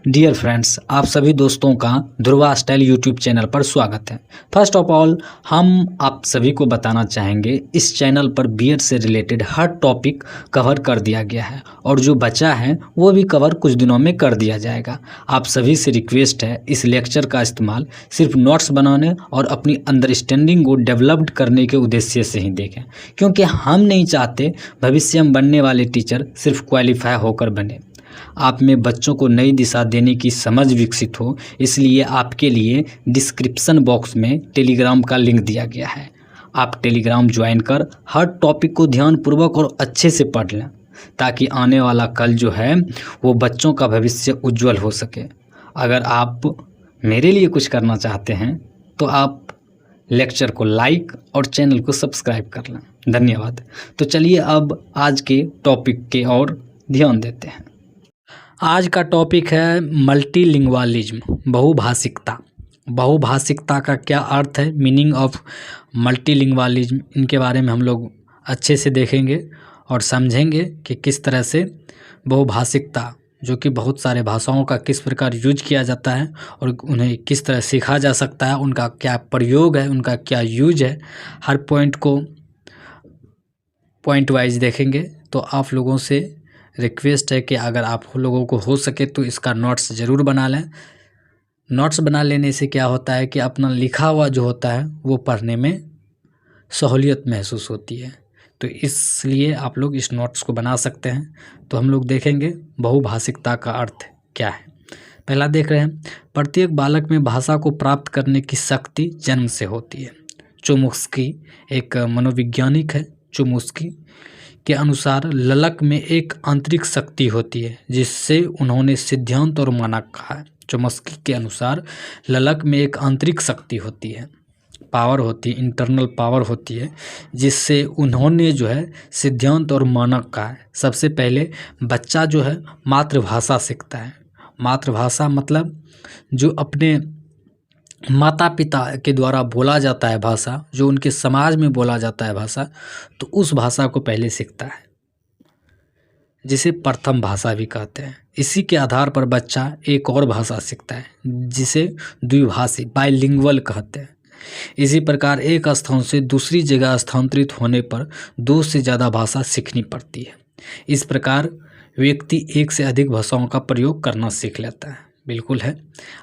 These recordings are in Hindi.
डियर फ्रेंड्स, आप सभी दोस्तों का ध्रुवा स्टाइल यूट्यूब चैनल पर स्वागत है। फर्स्ट ऑफ ऑल हम आप सभी को बताना चाहेंगे इस चैनल पर बीएड से रिलेटेड हर टॉपिक कवर कर दिया गया है और जो बचा है वो भी कवर कुछ दिनों में कर दिया जाएगा। आप सभी से रिक्वेस्ट है इस लेक्चर का इस्तेमाल सिर्फ नोट्स बनाने और अपनी अंडरस्टैंडिंग को डेवलप्ड करने के उद्देश्य से ही देखें, क्योंकि हम नहीं चाहते भविष्य में बनने वाले टीचर सिर्फ क्वालिफाई होकर बने। आप में बच्चों को नई दिशा देने की समझ विकसित हो, इसलिए आपके लिए डिस्क्रिप्शन बॉक्स में टेलीग्राम का लिंक दिया गया है। आप टेलीग्राम ज्वाइन कर हर टॉपिक को ध्यानपूर्वक और अच्छे से पढ़ लें, ताकि आने वाला कल जो है वो बच्चों का भविष्य उज्जवल हो सके। अगर आप मेरे लिए कुछ करना चाहते हैं तो आप लेक्चर को लाइक और चैनल को सब्सक्राइब कर लें। धन्यवाद। तो चलिए अब आज के टॉपिक के ओर ध्यान देते हैं। आज का टॉपिक है मल्टीलिंग्वालिज्म, बहुभाषिकता। बहुभाषिकता का क्या अर्थ है, मीनिंग ऑफ मल्टीलिंग्वालिज्म, इनके बारे में हम लोग अच्छे से देखेंगे और समझेंगे कि किस तरह से बहुभाषिकता, जो कि बहुत सारे भाषाओं का किस प्रकार यूज किया जाता है और उन्हें किस तरह सीखा जा सकता है, उनका क्या प्रयोग है, उनका क्या यूज है, हर पॉइंट को पॉइंट वाइज देखेंगे। तो आप लोगों से रिक्वेस्ट है कि अगर आप लोगों को हो सके तो इसका नोट्स ज़रूर बना लें। नोट्स बना लेने से क्या होता है कि अपना लिखा हुआ जो होता है वो पढ़ने में सहूलियत महसूस होती है, तो इसलिए आप लोग इस नोट्स को बना सकते हैं। तो हम लोग देखेंगे बहुभाषिकता का अर्थ क्या है। पहला देख रहे हैं, प्रत्येक बालक में भाषा को प्राप्त करने की शक्ति जन्म से होती है। चोमुस्की एक मनोवैज्ञानिक है। चोमुस्की के अनुसार ललक में एक आंतरिक शक्ति होती है जिससे उन्होंने सिद्धांत और मानक कहा है। चोम्स्की के अनुसार ललक में एक आंतरिक शक्ति होती है, पावर होती है, इंटरनल पावर होती है, जिससे उन्होंने जो है सिद्धांत और मानक कहा है। सबसे पहले बच्चा जो है मातृभाषा सीखता है। मातृभाषा मतलब जो अपने माता पिता के द्वारा बोला जाता है भाषा, जो उनके समाज में बोला जाता है भाषा, तो उस भाषा को पहले सीखता है, जिसे प्रथम भाषा भी कहते हैं। इसी के आधार पर बच्चा एक और भाषा सीखता है जिसे द्विभाषी बाइलिंगुअल कहते हैं। इसी प्रकार एक स्थान से दूसरी जगह स्थानांतरित होने पर 2 से ज़्यादा भाषा सीखनी पड़ती है। इस प्रकार व्यक्ति एक से अधिक भाषाओं का प्रयोग करना सीख लेता है। बिल्कुल है,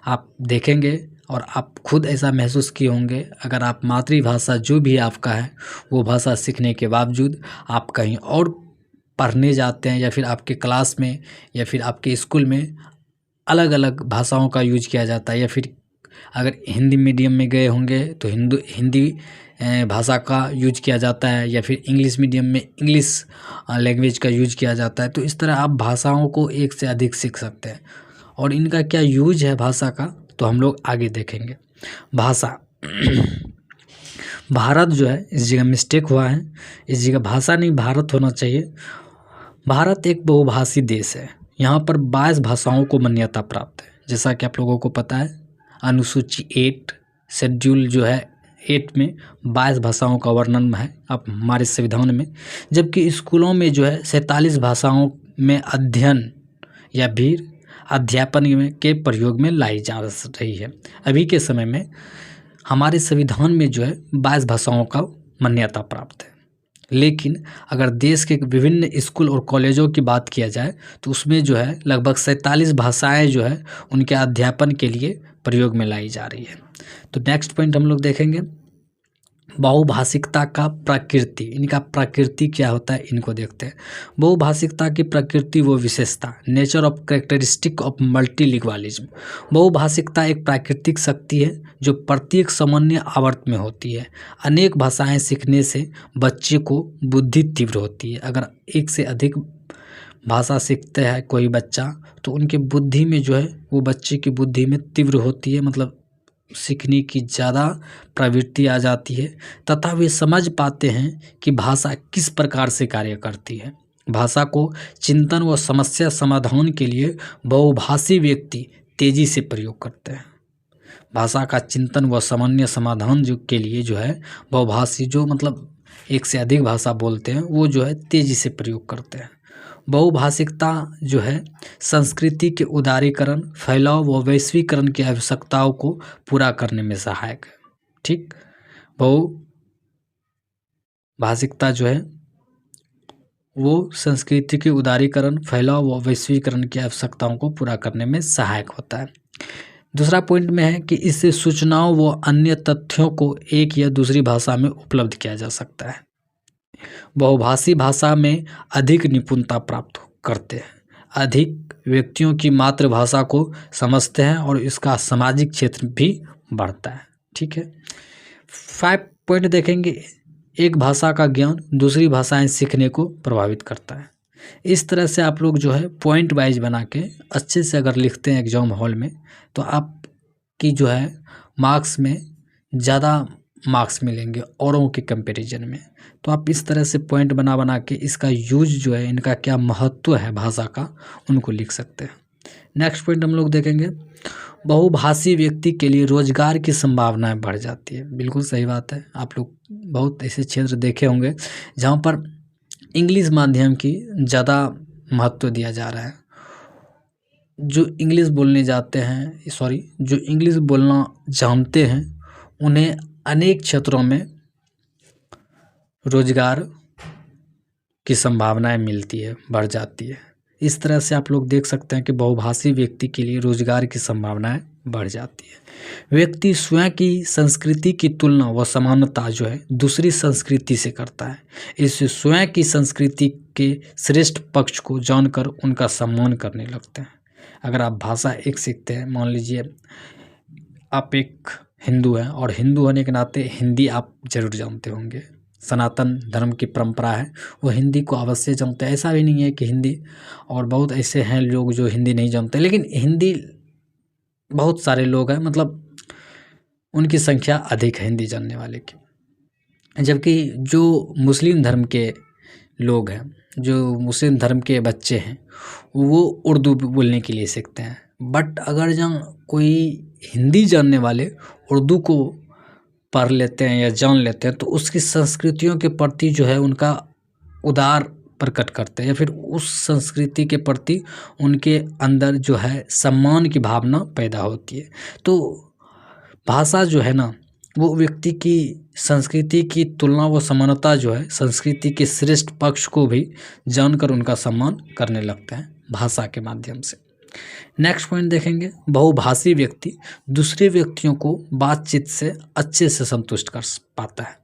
आप देखेंगे और आप खुद ऐसा महसूस किए होंगे। अगर आप मातृभाषा जो भी आपका है वो भाषा सीखने के बावजूद आप कहीं और पढ़ने जाते हैं, या फिर आपके क्लास में या फिर आपके स्कूल में अलग अलग भाषाओं का यूज किया जाता है, या फिर अगर हिंदी मीडियम में गए होंगे तो हिंदी भाषा का यूज किया जाता है, या फिर इंग्लिश मीडियम में इंग्लिश लैंग्वेज का यूज किया जाता है। तो इस तरह आप भाषाओं को एक से अधिक सीख सकते हैं और इनका क्या यूज है भाषा का, तो हम लोग आगे देखेंगे। भाषा भारत जो है, इस जगह मिस्टेक हुआ है, इस जगह भाषा नहीं भारत होना चाहिए। भारत एक बहुभाषी देश है। यहाँ पर 22 भाषाओं को मान्यता प्राप्त है। जैसा कि आप लोगों को पता है, अनुसूची 8 शेड्यूल जो है 8 में 22 भाषाओं का वर्णन है अब हमारे संविधान में, जबकि स्कूलों में जो है 47 भाषाओं में अध्ययन या फिर अध्यापन में के प्रयोग में लाई जा रही है। अभी के समय में हमारे संविधान में जो है 22 भाषाओं का मान्यता प्राप्त है, लेकिन अगर देश के विभिन्न स्कूल और कॉलेजों की बात किया जाए तो उसमें जो है लगभग 47 भाषाएं जो है उनके अध्यापन के लिए प्रयोग में लाई जा रही है। तो नेक्स्ट पॉइंट हम लोग देखेंगे, बहुभाषिकता का प्रकृति। इनका प्रकृति क्या होता है, इनको देखते हैं। बहुभाषिकता की प्रकृति व विशेषता, नेचर ऑफ कैरेक्टरिस्टिक ऑफ मल्टीलिंग्वालिज्म। बहुभाषिकता एक प्राकृतिक शक्ति है जो प्रत्येक सामान्य आवर्त में होती है। अनेक भाषाएं सीखने से बच्चे को बुद्धि तीव्र होती है। अगर एक से अधिक भाषा सीखते हैं कोई बच्चा तो उनके बुद्धि में जो है वो बच्चे की बुद्धि में तीव्र होती है, मतलब सीखने की ज़्यादा प्रवृत्ति आ जाती है, तथा वे समझ पाते हैं कि भाषा किस प्रकार से कार्य करती है। भाषा को चिंतन व समस्या समाधान के लिए बहुभाषी व्यक्ति तेजी से प्रयोग करते हैं। भाषा का चिंतन व सामान्य समाधान जो के लिए जो है बहुभाषी, जो मतलब एक से अधिक भाषा बोलते हैं, वो जो है तेजी से प्रयोग करते हैं। बहुभाषिकता जो है संस्कृति के उदारीकरण, फैलाव व वैश्वीकरण की आवश्यकताओं को पूरा करने में सहायक है। ठीक, बहुभाषिकता जो है वो संस्कृति के उदारीकरण, फैलाव व वैश्वीकरण की आवश्यकताओं को पूरा करने में सहायक होता है। दूसरा पॉइंट में है कि इससे सूचनाओं व अन्य तथ्यों को एक या दूसरी भाषा में उपलब्ध किया जा सकता है। बहुभाषी भाषा में अधिक निपुणता प्राप्त करते हैं, अधिक व्यक्तियों की मातृभाषा को समझते हैं और इसका सामाजिक क्षेत्र भी बढ़ता है। ठीक है, 5 पॉइंट देखेंगे। एक भाषा का ज्ञान दूसरी भाषाएं सीखने को प्रभावित करता है। इस तरह से आप लोग जो है पॉइंट वाइज बना के अच्छे से अगर लिखते हैं एग्जाम हॉल में, तो आपकी जो है मार्क्स में ज़्यादा मार्क्स मिलेंगे औरों के कंपैरिजन में। तो आप इस तरह से पॉइंट बना के इसका यूज जो है, इनका क्या महत्व है भाषा का, उनको लिख सकते हैं। नेक्स्ट पॉइंट हम लोग देखेंगे, बहुभाषी व्यक्ति के लिए रोजगार की संभावनाएं बढ़ जाती है। बिल्कुल सही बात है। आप लोग बहुत ऐसे क्षेत्र देखे होंगे जहाँ पर इंग्लिश माध्यम की ज़्यादा महत्व दिया जा रहा है। जो इंग्लिश बोलने जाते हैं, जो इंग्लिश बोलना जानते हैं, उन्हें अनेक क्षेत्रों में रोजगार की संभावनाएं मिलती है, बढ़ जाती है। इस तरह से आप लोग देख सकते हैं कि बहुभाषी व्यक्ति के लिए रोजगार की संभावनाएं बढ़ जाती है। व्यक्ति स्वयं की संस्कृति की तुलना व समानता जो है दूसरी संस्कृति से करता है। इससे स्वयं की संस्कृति के श्रेष्ठ पक्ष को जानकर उनका सम्मान करने लगते हैं। अगर आप भाषा एक सीखते हैं, मान लीजिए आप एक हिंदू हैं और हिंदू होने के नाते हिंदी आप जरूर जानते होंगे, सनातन धर्म की परंपरा है, वो हिंदी को अवश्य जानते हैं। ऐसा भी नहीं है कि हिंदी, और बहुत ऐसे हैं लोग जो हिंदी नहीं जानते, लेकिन हिंदी बहुत सारे लोग हैं, मतलब उनकी संख्या अधिक है हिंदी जानने वाले की। जबकि जो मुस्लिम धर्म के लोग हैं, जो मुस्लिम धर्म के बच्चे हैं, वो उर्दू बोलने के लिए सीखते हैं। बट अगर जहाँ कोई हिंदी जानने वाले उर्दू को पढ़ लेते हैं या जान लेते हैं, तो उसकी संस्कृतियों के प्रति जो है उनका उदार प्रकट करते हैं, या फिर उस संस्कृति के प्रति उनके अंदर जो है सम्मान की भावना पैदा होती है। तो भाषा जो है ना, वो व्यक्ति की संस्कृति की तुलना व समानता जो है संस्कृति के श्रेष्ठ पक्ष को भी जानकर उनका सम्मान करने लगते हैं भाषा के माध्यम से। नेक्स्ट पॉइंट देखेंगे, बहुभाषी व्यक्ति दूसरे व्यक्तियों को बातचीत से अच्छे से संतुष्ट कर पाता है।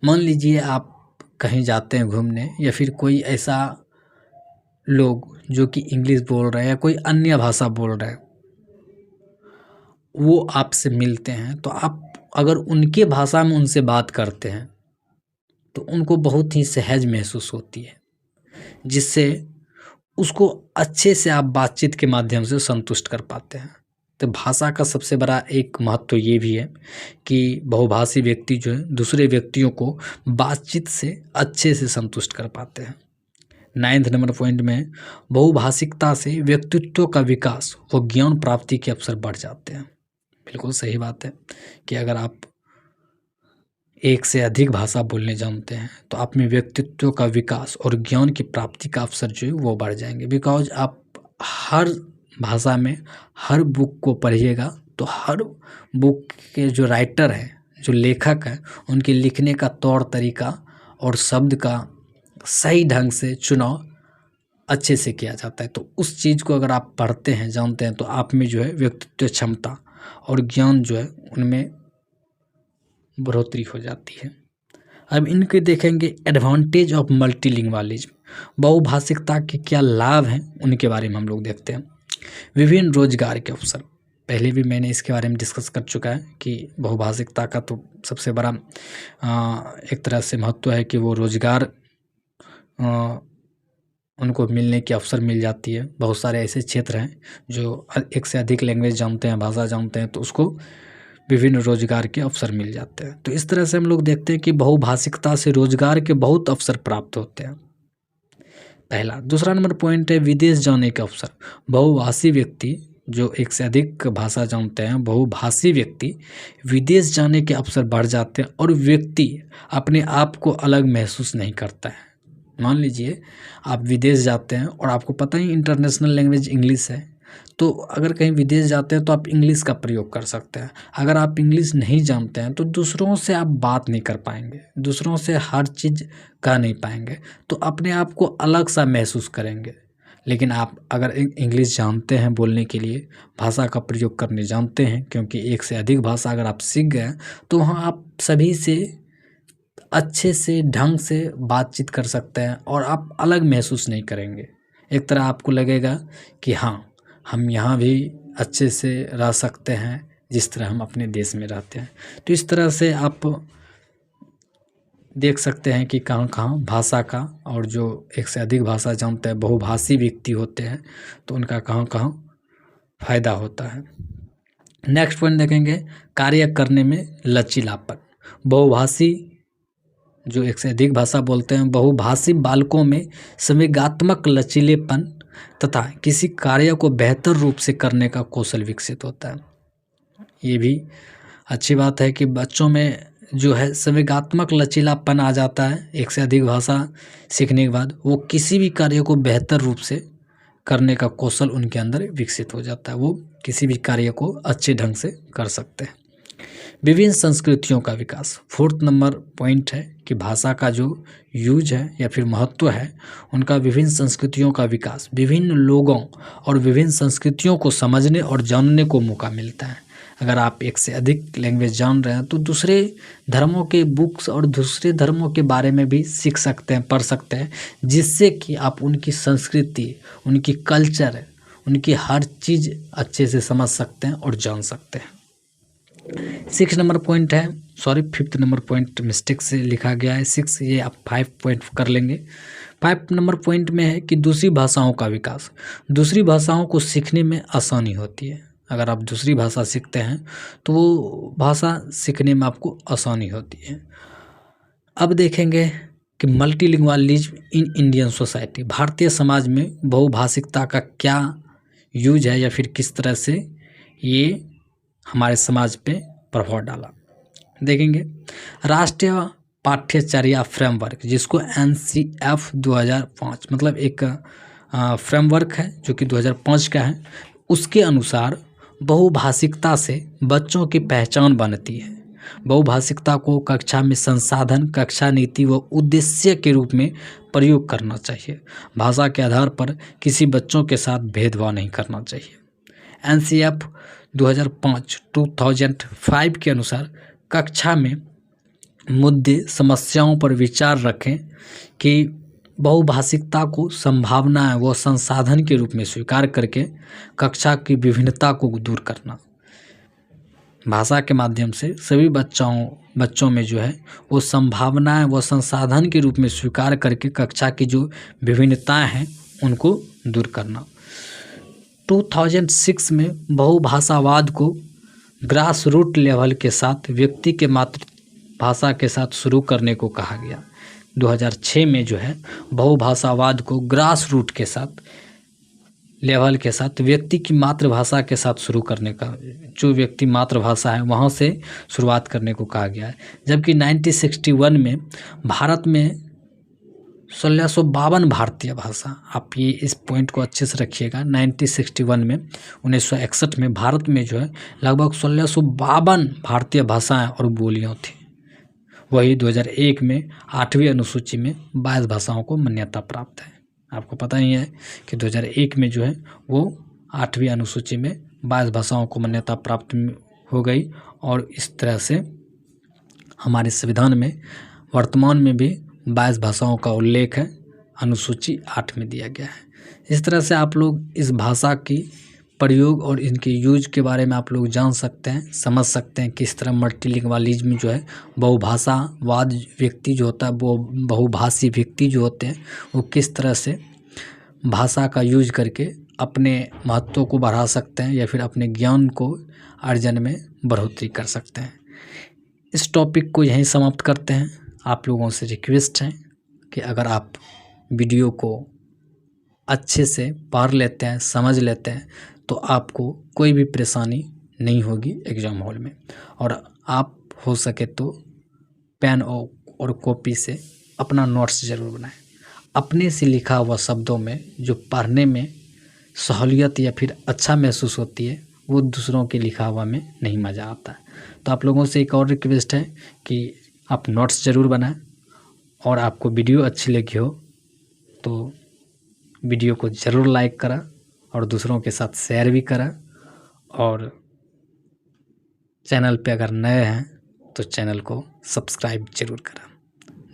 मान लीजिए आप कहीं जाते हैं घूमने, या फिर कोई ऐसा लोग जो कि इंग्लिश बोल रहे हैं या कोई अन्य भाषा बोल रहे हैं, वो आपसे मिलते हैं, तो आप अगर उनके भाषा में उनसे बात करते हैं तो उनको बहुत ही सहज महसूस होती है, जिससे उसको अच्छे से आप बातचीत के माध्यम से संतुष्ट कर पाते हैं। तो भाषा का सबसे बड़ा एक महत्व ये भी है कि बहुभाषी व्यक्ति जो है दूसरे व्यक्तियों को बातचीत से अच्छे से संतुष्ट कर पाते हैं। 9th नंबर पॉइंट में, बहुभाषिकता से व्यक्तित्व का विकास व ज्ञान प्राप्ति के अवसर बढ़ जाते हैं। बिल्कुल सही बात है कि अगर आप एक से अधिक भाषा बोलने जानते हैं तो आप में व्यक्तित्व का विकास और ज्ञान की प्राप्ति का अवसर जो है वो बढ़ जाएंगे। बिकॉज आप हर भाषा में हर बुक को पढ़िएगा तो हर बुक के जो राइटर हैं, जो लेखक हैं, उनके लिखने का तौर तरीका और शब्द का सही ढंग से चुनाव अच्छे से किया जाता है। तो उस चीज़ को अगर आप पढ़ते हैं, जानते हैं, तो आप में जो है व्यक्तित्व क्षमता और ज्ञान जो है उनमें बढ़ोतरी हो जाती है। अब इनके देखेंगे एडवांटेज ऑफ मल्टीलिंग्वालिज्म, बहुभाषिकता के क्या लाभ हैं उनके बारे में हम लोग देखते हैं। विभिन्न रोजगार के अवसर, पहले भी मैंने इसके बारे में डिस्कस कर चुका है कि बहुभाषिकता का तो सबसे बड़ा एक तरह से महत्व है कि वो रोजगार उनको मिलने के अवसर मिल जाती है। बहुत सारे ऐसे क्षेत्र हैं जो एक से अधिक लैंग्वेज जानते हैं, भाषा जानते हैं, तो उसको विभिन्न रोजगार के अवसर मिल जाते हैं। तो इस तरह से हम लोग देखते हैं कि बहुभाषिकता से रोजगार के बहुत अवसर प्राप्त होते हैं, पहला। दूसरा नंबर पॉइंट है विदेश जाने के अवसर। बहुभाषी व्यक्ति जो एक से अधिक भाषा जानते हैं, बहुभाषी व्यक्ति विदेश जाने के अवसर बढ़ जाते हैं और व्यक्ति अपने आप को अलग महसूस नहीं करता है। मान लीजिए आप विदेश जाते हैं और आपको पता ही इंटरनेशनल लैंग्वेज इंग्लिश है, तो अगर कहीं विदेश जाते हैं तो आप इंग्लिश का प्रयोग कर सकते हैं। अगर आप इंग्लिश नहीं जानते हैं तो दूसरों से आप बात नहीं कर पाएंगे, दूसरों से हर चीज़ कह नहीं पाएंगे, तो अपने आप को अलग सा महसूस करेंगे। लेकिन आप अगर इंग्लिश जानते हैं बोलने के लिए, भाषा का प्रयोग करने जानते हैं, क्योंकि एक से अधिक भाषा अगर आप सीख गए तो वहाँ आप सभी से अच्छे से ढंग से बातचीत कर सकते हैं और आप अलग महसूस नहीं करेंगे। एक तरह आपको लगेगा कि हाँ, हम यहाँ भी अच्छे से रह सकते हैं जिस तरह हम अपने देश में रहते हैं। तो इस तरह से आप देख सकते हैं कि कहाँ कहाँ भाषा का, और जो एक से अधिक भाषा जानते हैं, बहुभाषी व्यक्ति होते हैं, तो उनका कहाँ कहाँ फायदा होता है। नेक्स्ट पॉइंट देखेंगे, कार्य करने में लचीलापन। बहुभाषी जो एक से अधिक भाषा बोलते हैं, बहुभाषी बालकों में संवेगात्मक लचीलेपन तथा किसी कार्य को बेहतर रूप से करने का कौशल विकसित होता है। ये भी अच्छी बात है कि बच्चों में जो है संवेगात्मक लचीलापन आ जाता है। एक से अधिक भाषा सीखने के बाद वो किसी भी कार्य को बेहतर रूप से करने का कौशल उनके अंदर विकसित हो जाता है, वो किसी भी कार्य को अच्छे ढंग से कर सकते हैं। विभिन्न संस्कृतियों का विकास। 4th नंबर पॉइंट है कि भाषा का जो यूज है या फिर महत्व है, उनका विभिन्न संस्कृतियों का विकास। विभिन्न लोगों और विभिन्न संस्कृतियों को समझने और जानने को मौका मिलता है। अगर आप एक से अधिक लैंग्वेज जान रहे हैं तो दूसरे धर्मों के बुक्स और दूसरे धर्मों के बारे में भी सीख सकते हैं, पढ़ सकते हैं, जिससे कि आप उनकी संस्कृति, उनकी कल्चर, उनकी हर चीज़ अच्छे से समझ सकते हैं और जान सकते हैं। 6 नंबर पॉइंट है, 5th नंबर पॉइंट मिस्टेक से लिखा गया है 6, ये आप 5 पॉइंट कर लेंगे। 5 नंबर पॉइंट में है कि दूसरी भाषाओं का विकास। दूसरी भाषाओं को सीखने में आसानी होती है। अगर आप दूसरी भाषा सीखते हैं तो वो भाषा सीखने में आपको आसानी होती है। अब देखेंगे कि multilingualism in Indian society. Bharatiya Samaj में बहुभाषिकता का क्या यूज है या फिर किस तरह से ये हमारे समाज पे प्रभाव डाला, देखेंगे। राष्ट्रीय पाठ्यचर्या फ्रेमवर्क, जिसको NCF 2005 मतलब एक फ्रेमवर्क है जो कि 2005 का है, उसके अनुसार बहुभाषिकता से बच्चों की पहचान बनती है। बहुभाषिकता को कक्षा में संसाधन, कक्षा नीति व उद्देश्य के रूप में प्रयोग करना चाहिए। भाषा के आधार पर किसी बच्चों के साथ भेदभाव नहीं करना चाहिए। NCF 2005 के अनुसार कक्षा में मुद्दे, समस्याओं पर विचार रखें कि बहुभाषिकता को संभावना व संसाधन के रूप में स्वीकार करके कक्षा की विभिन्नता को दूर करना। भाषा के माध्यम से सभी बच्चों में जो है वो संभावनाएं व संसाधन के रूप में स्वीकार करके कक्षा की जो विभिन्नताएं हैं उनको दूर करना। 2006 में बहुभाषावाद को ग्रास रूट लेवल के साथ व्यक्ति के मातृभाषा के साथ शुरू करने को कहा गया। 2006 में जो है बहुभाषावाद को ग्रास रूट के साथ लेवल के साथ व्यक्ति की मातृभाषा के साथ शुरू करने का, जो व्यक्ति मातृभाषा है वहाँ से शुरुआत करने को कहा गया है। जबकि 1961 में भारत में 1652 भारतीय भाषा, आप ये इस पॉइंट को अच्छे से रखिएगा, 1961 में 1961 में भारत में जो है लगभग 1652 भारतीय भाषाएं और बोलियां थी। वही 2001 में 8वीं अनुसूची में 22 भाषाओं को मान्यता प्राप्त है। आपको पता ही है कि 2001 में जो है वो 8वीं अनुसूची में 22 भाषाओं को मान्यता प्राप्त हो गई, और इस तरह से हमारे संविधान में वर्तमान में भी 22 भाषाओं का उल्लेख है, अनुसूची 8 में दिया गया है। इस तरह से आप लोग इस भाषा की प्रयोग और इनके यूज के बारे में आप लोग जान सकते हैं, समझ सकते हैं किस तरह मल्टीलिंगुअलिज्म जो है, बहुभाषावाद व्यक्ति जो होता है, वो बहुभाषी व्यक्ति जो होते हैं वो किस तरह से भाषा का यूज करके अपने महत्व को बढ़ा सकते हैं या फिर अपने ज्ञान को अर्जन में बढ़ोतरी कर सकते हैं। इस टॉपिक को यहीं समाप्त करते हैं। आप लोगों से रिक्वेस्ट है कि अगर आप वीडियो को अच्छे से पढ़ लेते हैं, समझ लेते हैं, तो आपको कोई भी परेशानी नहीं होगी एग्ज़ाम हॉल में, और आप हो सके तो पेन और कॉपी से अपना नोट्स ज़रूर बनाएं। अपने से लिखा हुआ शब्दों में जो पढ़ने में सहूलियत या फिर अच्छा महसूस होती है, वो दूसरों के लिखा हुआ में नहीं मज़ा आता है। तो आप लोगों से एक और रिक्वेस्ट है कि आप नोट्स ज़रूर बनाएं, और आपको वीडियो अच्छी लगी हो तो वीडियो को ज़रूर लाइक करा और दूसरों के साथ शेयर भी करा, और चैनल पे अगर नए हैं तो चैनल को सब्सक्राइब ज़रूर करा।